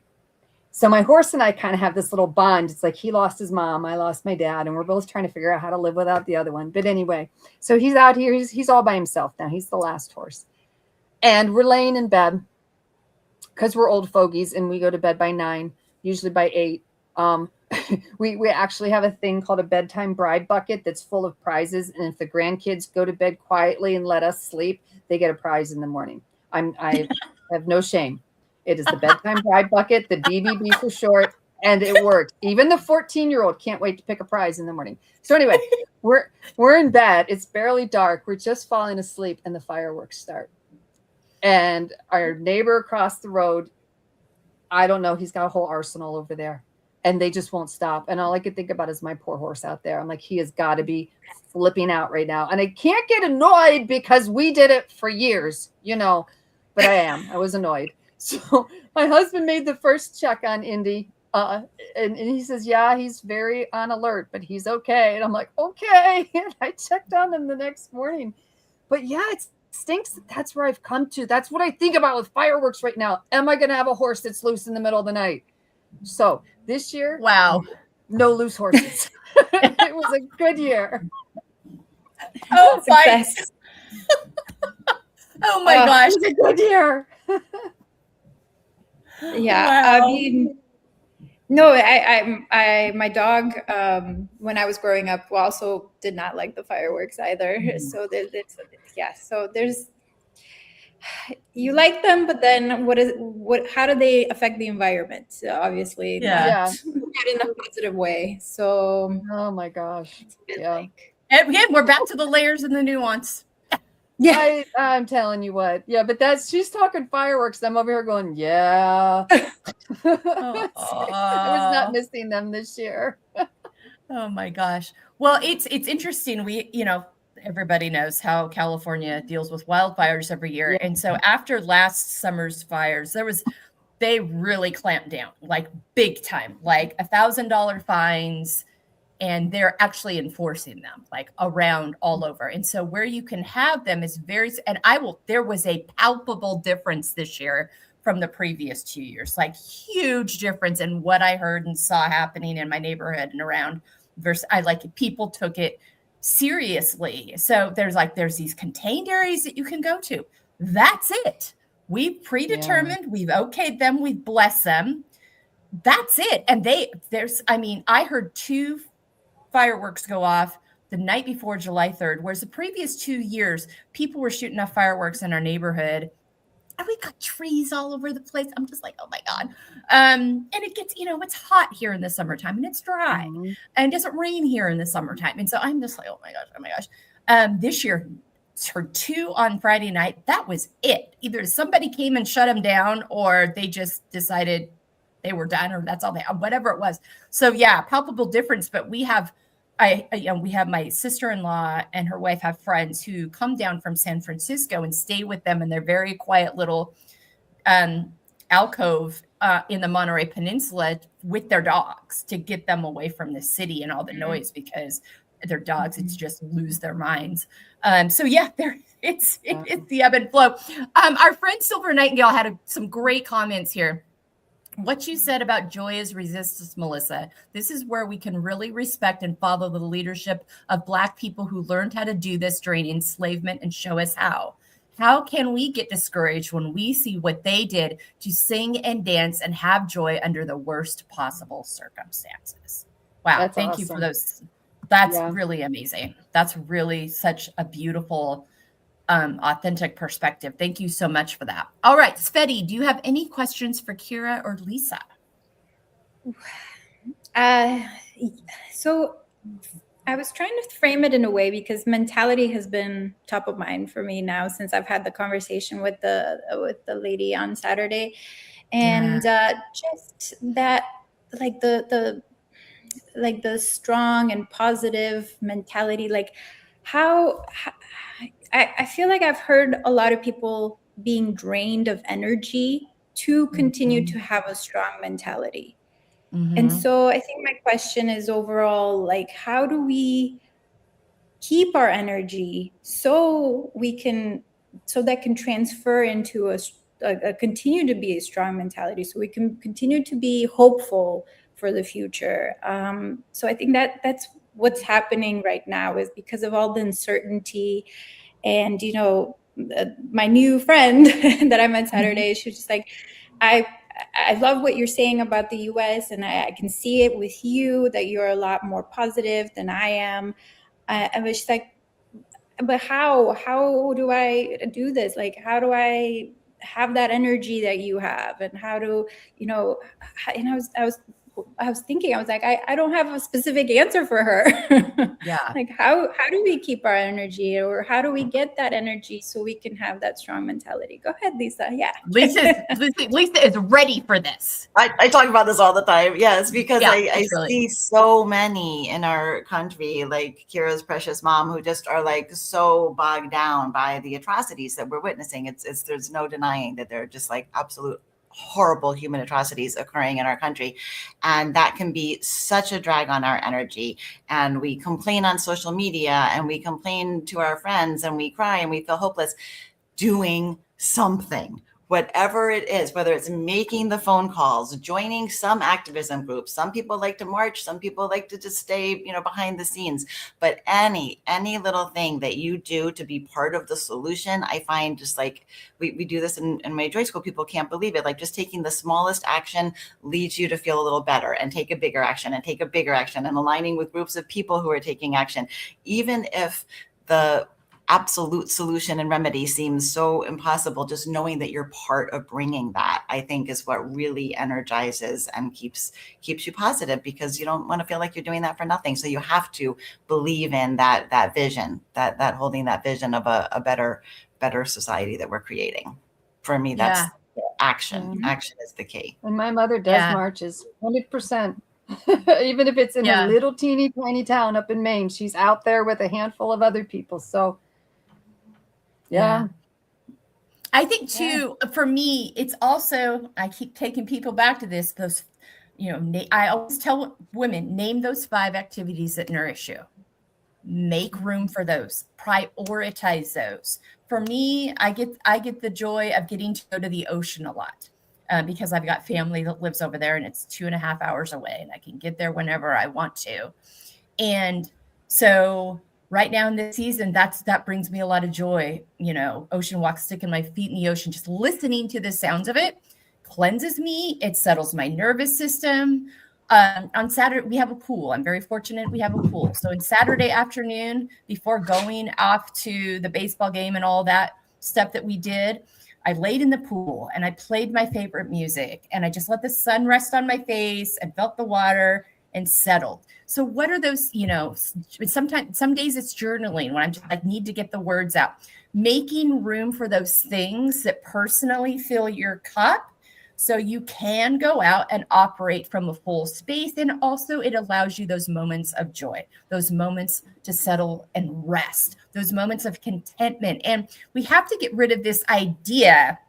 So my horse and I kind of have this little bond. It's like he lost his mom, I lost my dad, and we're both trying to figure out how to live without the other one. But anyway, so he's out here. He's all by himself now. He's the last horse. And we're laying in bed because we're old fogies and we go to bed by 9, usually by 8. We actually have a thing called a bedtime bride bucket that's full of prizes. And if the grandkids go to bed quietly and let us sleep, they get a prize in the morning. I have no shame. It is the bedtime bride bucket, the BBB for short, and it worked. Even the 14-year-old can't wait to pick a prize in the morning. So anyway, we're in bed. It's barely dark. We're just falling asleep, and the fireworks start. And our neighbor across the road, I don't know, he's got a whole arsenal over there, and they just won't stop. And all I could think about is my poor horse out there. I'm like, he has got to be flipping out right now. And I can't get annoyed because we did it for years, but I was annoyed. So my husband made the first check on Indy, and he says, yeah, he's very on alert, but he's okay. And I'm like, okay. And I checked on him the next morning. But yeah, it stinks. That's where I've come to. That's what I think about with fireworks right now. Am I going to have a horse that's loose in the middle of the night? So this year, Wow. no loose horses. It was a good year. Oh my, Success. oh my gosh. It was a good year. Yeah, I Wow. mean, no, my dog, when I was growing up, also did not like the fireworks either. So you like them, but then how do they affect the environment? So obviously Yeah. not in a positive way. So Oh my gosh. it's a bit Yeah. like, And again, we're back to the layers and the nuance. yeah. I'm telling you what. Yeah, but she's talking fireworks. I'm over here going, yeah. I was not missing them this year. Oh my gosh. Well, it's interesting. Everybody knows how California deals with wildfires every year. Yeah. And so after last summer's fires, they really clamped down, like big time, like $1,000 fines, and they're actually enforcing them like around all over. And so where you can have them is there was a palpable difference this year from the previous 2 years, like huge difference in what I heard and saw happening in my neighborhood and around versus people took it seriously. So there's these contained areas that you can go to. That's it. We've predetermined, we've okayed them, we've blessed them. That's it. And I heard 2 fireworks go off the night before July 3rd, whereas the previous 2 years, people were shooting off fireworks in our neighborhood. And we got trees all over the place. I'm just like, oh my God. And it gets, it's hot here in the summertime and it's dry and it doesn't rain here in the summertime. And so I'm just like, oh my gosh. This year, for 2 on Friday night, that was it. Either somebody came and shut them down or they just decided they were done or that's all they had, whatever it was. So yeah, palpable difference. But we have my sister-in-law and her wife have friends who come down from San Francisco and stay with them in their very quiet little alcove in the Monterey Peninsula with their dogs to get them away from the city and all the noise because their dogs just lose their minds. So yeah, it's the ebb and flow. Our friend Silver Nightingale had some great comments here. What you said about joy is resistance, Melissa. This is where we can really respect and follow the leadership of Black people who learned how to do this during enslavement and show us how. How can we get discouraged when we see what they did to sing and dance and have joy under the worst possible circumstances? Wow. That's Thank awesome. you for those. That's really amazing. That's really such a beautiful authentic perspective. Thank you so much for that. All right, Sveti, do you have any questions for Kira or Lisa? So I was trying to frame it in a way because mentality has been top of mind for me now since I've had the conversation with the lady on Saturday, and just that like the strong and positive mentality, like how I feel like I've heard a lot of people being drained of energy to continue to have a strong mentality. And so I think my question is overall, like, how do we keep our energy so that can transfer into a continue to be a strong mentality, so we can continue to be hopeful for the future. So I think that's what's happening right now is because of all the uncertainty. And, my new friend that I met Saturday, she was just like, I love what you're saying about the US, and I can see it with you that you're a lot more positive than I am. I was just like, but how do I do this? Like, how do I have that energy that you have? And how do, and I was thinking, I was like, I don't have a specific answer for her. Yeah. Like, how do we keep our energy, or how do we get that energy so we can have that strong mentality? Go ahead, Lisa. Yeah. Lisa is ready for this. I talk about this all the time. Yes, because I really. see so many in our country, like Kira's precious mom, who just are like so bogged down by the atrocities that we're witnessing. There's no denying that they're just like absolute horrible human atrocities occurring in our country. And that can be such a drag on our energy. And we complain on social media and we complain to our friends and we cry and we feel hopeless. Doing something, whatever it is, whether it's making the phone calls, joining some activism groups. Some people like to march, some people like to just stay, behind the scenes. But any little thing that you do to be part of the solution, I find just like we do this in my Joy School, people can't believe it. Like just taking the smallest action leads you to feel a little better, and take a bigger action and take a bigger action, and aligning with groups of people who are taking action, even if the absolute solution and remedy seems so impossible. Just knowing that you're part of bringing that, I think, is what really energizes and keeps you positive, because you don't want to feel like you're doing that for nothing. So you have to believe in that vision, that holding that vision of a better society that we're creating. For me, that's action. Mhm. Action is the key. And my mother does marches 100%. Even if it's in a little teeny tiny town up in Maine, she's out there with a handful of other people. So I think too, for me, it's also, I keep taking people back to this, those, I always tell women, name those 5 activities that nourish you. Make room for those, prioritize those. For me, I get the joy of getting to go to the ocean a lot, because I've got family that lives over there, and it's 2.5 hours away, and I can get there whenever I want to. And so right now in this season, that brings me a lot of joy. Ocean walks, sticking my feet in the ocean, just listening to the sounds of it cleanses me. It settles my nervous system. On Saturday, we have a pool. I'm very fortunate we have a pool. So on Saturday afternoon, before going off to the baseball game and all that stuff that we did, I laid in the pool and I played my favorite music, and I just let the sun rest on my face and felt the water and settled. So what are those, sometimes, some days it's journaling when I'm just like, need to get the words out, making room for those things that personally fill your cup, so you can go out and operate from a full space. And also it allows you those moments of joy, those moments to settle and rest, those moments of contentment. And we have to get rid of this idea,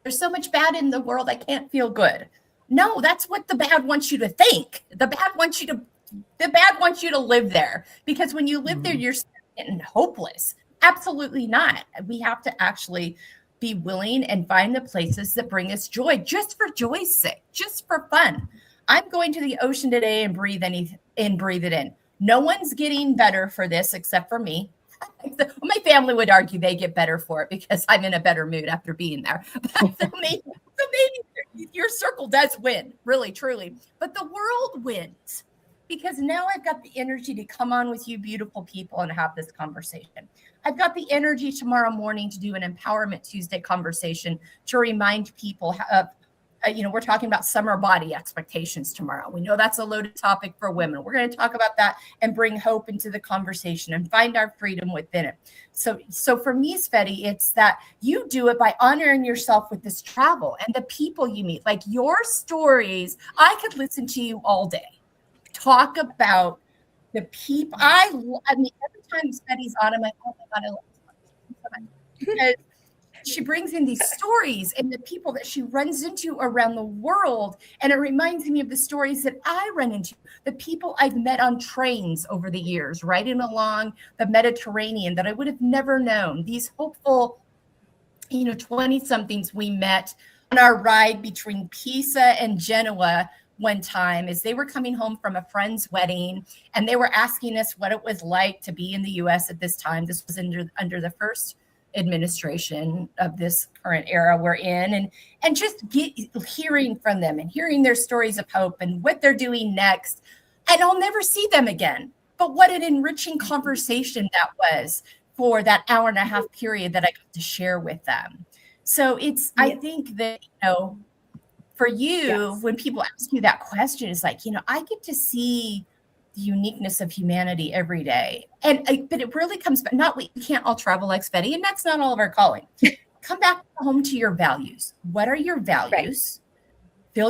there's so much bad in the world, I can't feel good. No, that's what the bad wants you to think. The bad wants you to live there, because when you live there, you're getting hopeless. Absolutely not. We have to actually be willing and find the places that bring us joy, just for joy's sake, just for fun. I'm going to the ocean today and breathe it in. No one's getting better for this except for me. My family would argue they get better for it because I'm in a better mood after being there. So maybe your circle does win, really, truly. But the world wins, because now I've got the energy to come on with you beautiful people and have this conversation. I've got the energy tomorrow morning to do an Empowerment Tuesday conversation to remind people of, we're talking about summer body expectations tomorrow. We know that's a loaded topic for women. We're going to talk about that and bring hope into the conversation and find our freedom within it. So for me, Sveti, it's that you do it by honoring yourself with this travel and the people you meet. Like your stories, I could listen to you all day. Talk about the people. I mean, every time Sveti's on, I'm like, oh my God, I love this one. Because she brings in these stories and the people that she runs into around the world. And it reminds me of the stories that I run into, the people I've met on trains over the years, riding along the Mediterranean that I would have never known. These hopeful, 20-somethings we met on our ride between Pisa and Genoa one time as they were coming home from a friend's wedding, and they were asking us what it was like to be in the U.S. at this time. This was under the first administration of this current era we're in, and just hearing from them and hearing their stories of hope and what they're doing next. And I'll never see them again. But what an enriching conversation that was for that hour and a half period that I got to share with them. So I think that, for you, when people ask you that question, it's like, I get to see the uniqueness of humanity every day. But it really comes back, we can't all travel like Sveti, and that's not all of our calling. Come back home to your values. What are your values? Right.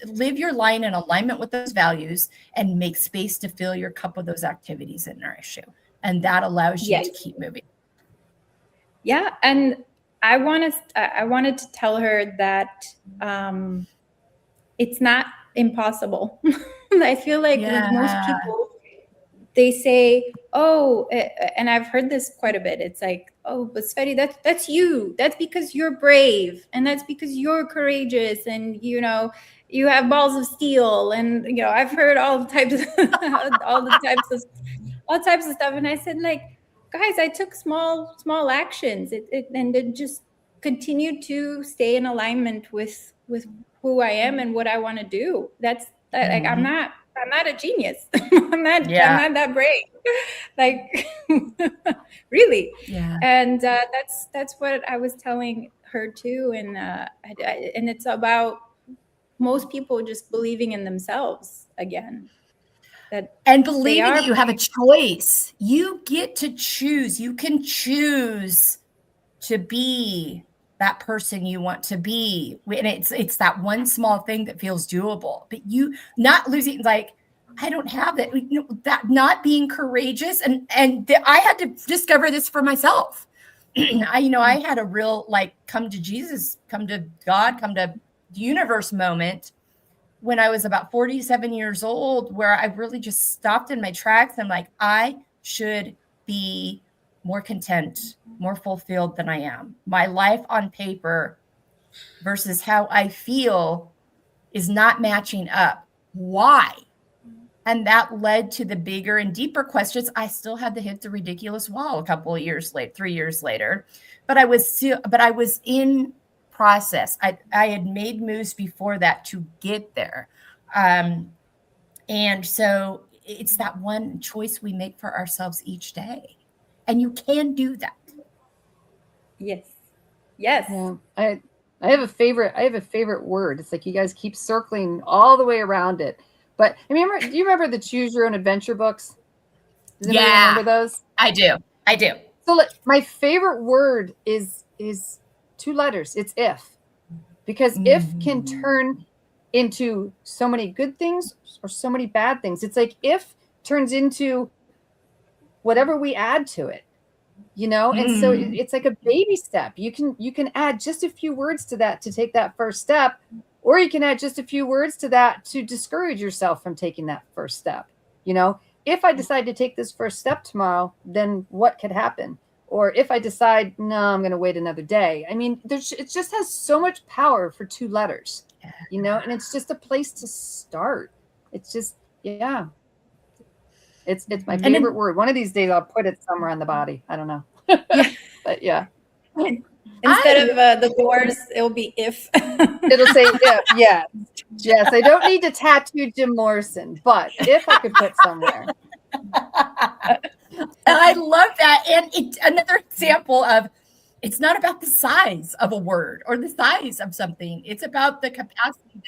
Live your line in alignment with those values, and make space to fill your cup with those activities that nourish you. And that allows you to keep moving. Yeah. And I wanted to tell her that it's not impossible. I feel like with most people, they say, oh, and I've heard this quite a bit. It's like, oh, but Sveti, that's you. That's because you're brave, and that's because you're courageous, and you have balls of steel, and I've heard all types of all types of stuff. And I said, like, guys, I took small actions, and it just continued to stay in alignment with who I am and what I want to do. That's that. Like, I'm not a genius. I'm not that brave. Like, really. Yeah. And that's what I was telling her too. And and it's about most people just believing in themselves again. And believing that you have a choice. You get to choose. You can choose to be that person you want to be. And it's that one small thing that feels doable. But you not losing, like, I don't have that. That not being courageous. And I had to discover this for myself. I had a real, like, come to Jesus, come to God, come to the universe moment when I was about 47 years old, where I really just stopped in my tracks. I'm like, I should be more content, more fulfilled than I am. My life on paper versus how I feel is not matching up. Why? And that led to the bigger and deeper questions. I still had to hit the ridiculous wall a couple of years later, 3 years later, but I was in process. I had made moves before that to get there. And so it's that one choice we make for ourselves each day. And you can do that. Yes. Yeah. I have a favorite word. It's like you guys keep circling all the way around it. But do you remember the Choose Your Own Adventure books? Does anybody remember those? I do. So my favorite word is 2 letters. It's if. Because if can turn into so many good things or so many bad things. It's like if turns into whatever we add to it. And so it's like a baby step. You can add just a few words to that to take that first step, or you can add just a few words to that to discourage yourself from taking that first step. If I decide to take this first step tomorrow, then what could happen? Or if I decide, no, I'm going to wait another day. I mean, it just has so much power for 2 letters, and it's just a place to start. It's just, yeah. It's my favorite word. One of these days I'll put it somewhere on the body. I don't know. But yeah. Instead of the doors, it'll be if. It'll say if, yes. Yes, I don't need to tattoo Jim Morrison, but if I could put somewhere. I love that. And it's another example of, it's not about the size of a word or the size of something. It's about the capacity.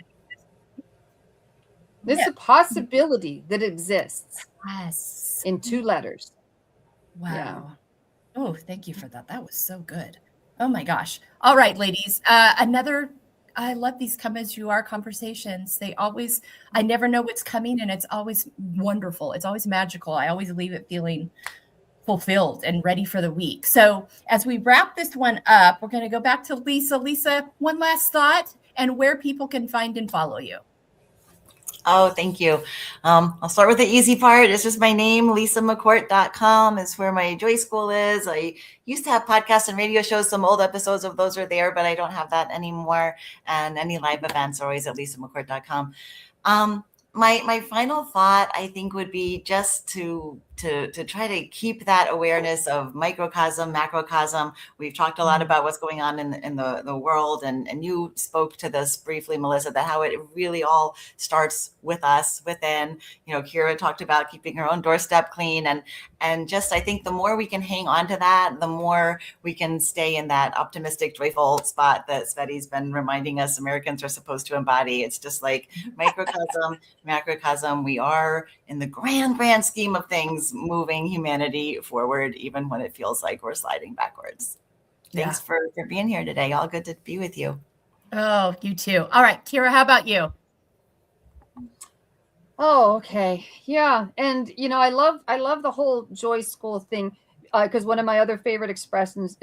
It's a possibility that exists. Yes. In 2 letters. Wow. Yeah. Oh, thank you for that. That was so good. Oh my gosh. All right, ladies. I love these come as you are conversations. I never know what's coming, and it's always wonderful. It's always magical. I always leave it feeling fulfilled and ready for the week. So as we wrap this one up, we're going to go back to Lisa. Lisa, one last thought and where people can find and follow you. Oh, thank you. I'll start with the easy part. It's just my name. LisaMcCourt.com is where my Joy School is. I used to have podcasts and radio shows. Some old episodes of those are there, but I don't have that anymore. And any live events are always at LisaMcCourt.com. My final thought, I think, would be just to try to keep that awareness of microcosm, macrocosm. We've talked a lot about what's going on in the world, and you spoke to this briefly, Melissa, that how it really all starts with us within. Kira talked about keeping her own doorstep clean, and just, I think the more we can hang on to that, the more we can stay in that optimistic, joyful spot that Sveti's been reminding us Americans are supposed to embody. It's just like microcosm, macrocosm. We are, in the grand scheme of things, moving humanity forward, even when it feels like we're sliding backwards. Thanks for being here today. All good to be with you. Oh, you too. All right, Kira, how about you? Oh, okay. Yeah. And, I love the whole Joy School thing, because one of my other favorite expressions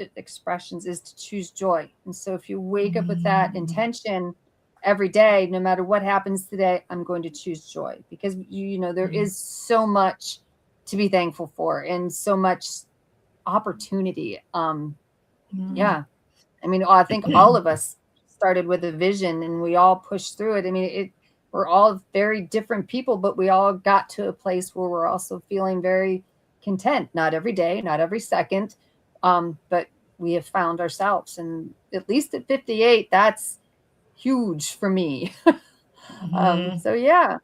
is to choose joy. And so if you wake up with that intention every day, no matter what happens today, I'm going to choose joy, because, there is so much to be thankful for, and so much opportunity. Yeah. I mean, I think all of us started with a vision and we all pushed through it. I mean, we're all very different people, but we all got to a place where we're also feeling very content. Not every day, not every second, but we have found ourselves. And at least at 58, that's huge for me. So yeah,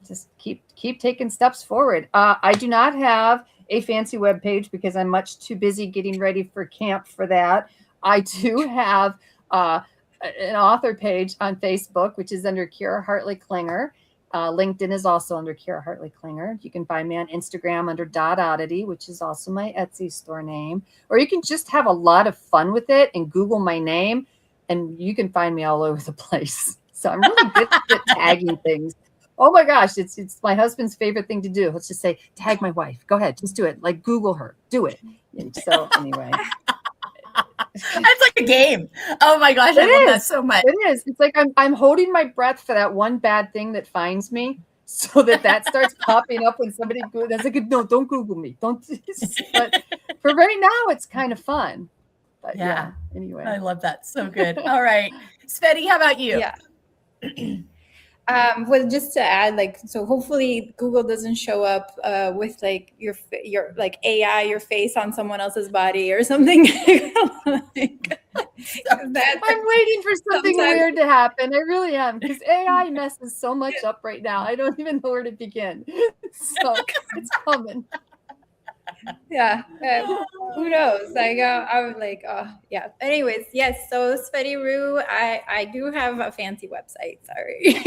just keep taking steps forward. I do not have a fancy web page because I'm much too busy getting ready for camp for that. I do have an author page on Facebook, which is under Kira Hartley Klinger. LinkedIn is also under Kira Hartley Klinger. You can find me on Instagram under Dot Oddity, which is also my Etsy store name. Or you can just have a lot of fun with it and Google my name, and you can find me all over the place. So I'm really good at tagging things. Oh my gosh, it's my husband's favorite thing to do. Let's just say, tag my wife. Go ahead, just do it. Like Google her, do it. And so anyway. It's like a game. Oh my gosh, I love that so much. It is. It's like I'm holding my breath for that one bad thing that finds me, so that starts popping up when somebody goes. That's like, no, don't Google me. Don't. But for right now, it's kind of fun. But yeah. Anyway, I love that. So good. All right, Sveti, how about you? Yeah. Well, just to add, like, so hopefully Google doesn't show up with like your like AI, your face on someone else's body or something. Like, I'm waiting for something weird to happen. I really am, because AI messes so much up right now. I don't even know where to begin. So it's coming. Yeah, who knows? Like, I was like, yeah. Anyways, yes. So Sveti Rue, I do have a fancy website. Sorry.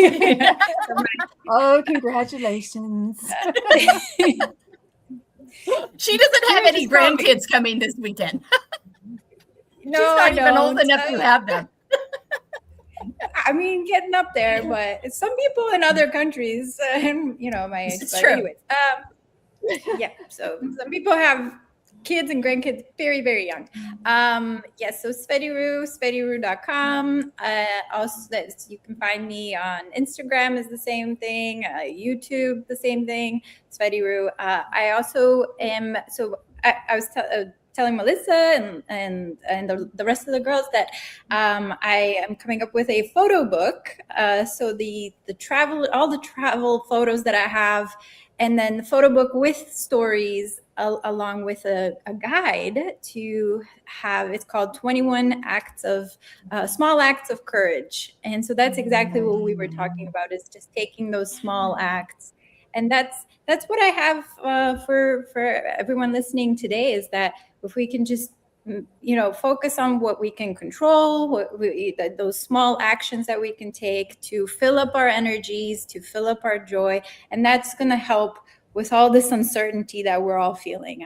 Oh, congratulations! She doesn't have any grandkids coming this weekend. No, she's not even old enough to have them. I mean, getting up there, but some people in other countries, and my age. It's but true. anyways, yeah, so some people have kids and grandkids very, very young. Yes, so Sveti Rue, SvetiRue.com. Also, you can find me on Instagram is the same thing, YouTube the same thing, Sveti Rue. I also am, so I was telling Melissa and the rest of the girls that I am coming up with a photo book. So the all the travel photos that I have, and then the photo book with stories along with a guide to have. It's called 21 acts of small acts of courage. And so that's exactly what we were talking about, is just taking those small acts. And that's what I have for everyone listening today, is that if we can just focus on what we can control, those small actions that we can take to fill up our energies, to fill up our joy, and that's going to help with all this uncertainty that we're all feeling.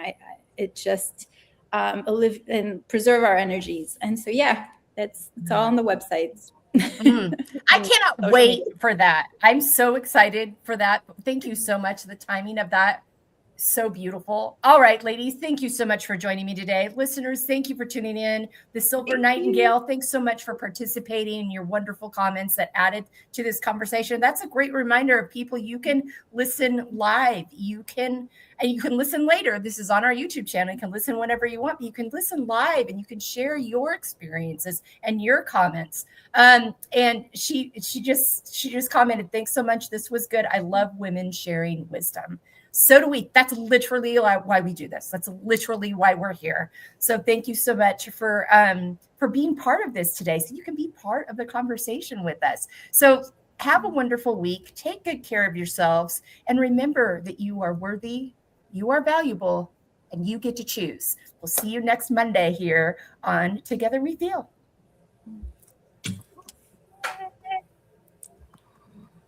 It just live and preserve our energies. And so it's all on the websites. I cannot wait for that. I'm so excited for that. Thank you so much. The timing of that, so beautiful. All right, ladies, thank you so much for joining me today. Listeners, thank you for tuning in. The Silver Nightingale, thanks so much for participating in your wonderful comments that added to this conversation. That's a great reminder of people. You can listen live. You can listen later. This is on our YouTube channel. You can listen whenever you want, but you can listen live and you can share your experiences and your comments. And she just commented, thanks so much. This was good. I love women sharing wisdom. So do we. That's literally why we do this. That's literally why we're here. So thank you so much for being part of this today, so you can be part of the conversation with us. So have a wonderful week. Take good care of yourselves. And remember that you are worthy, you are valuable, and you get to choose. We'll see you next Monday here on Together We Feel.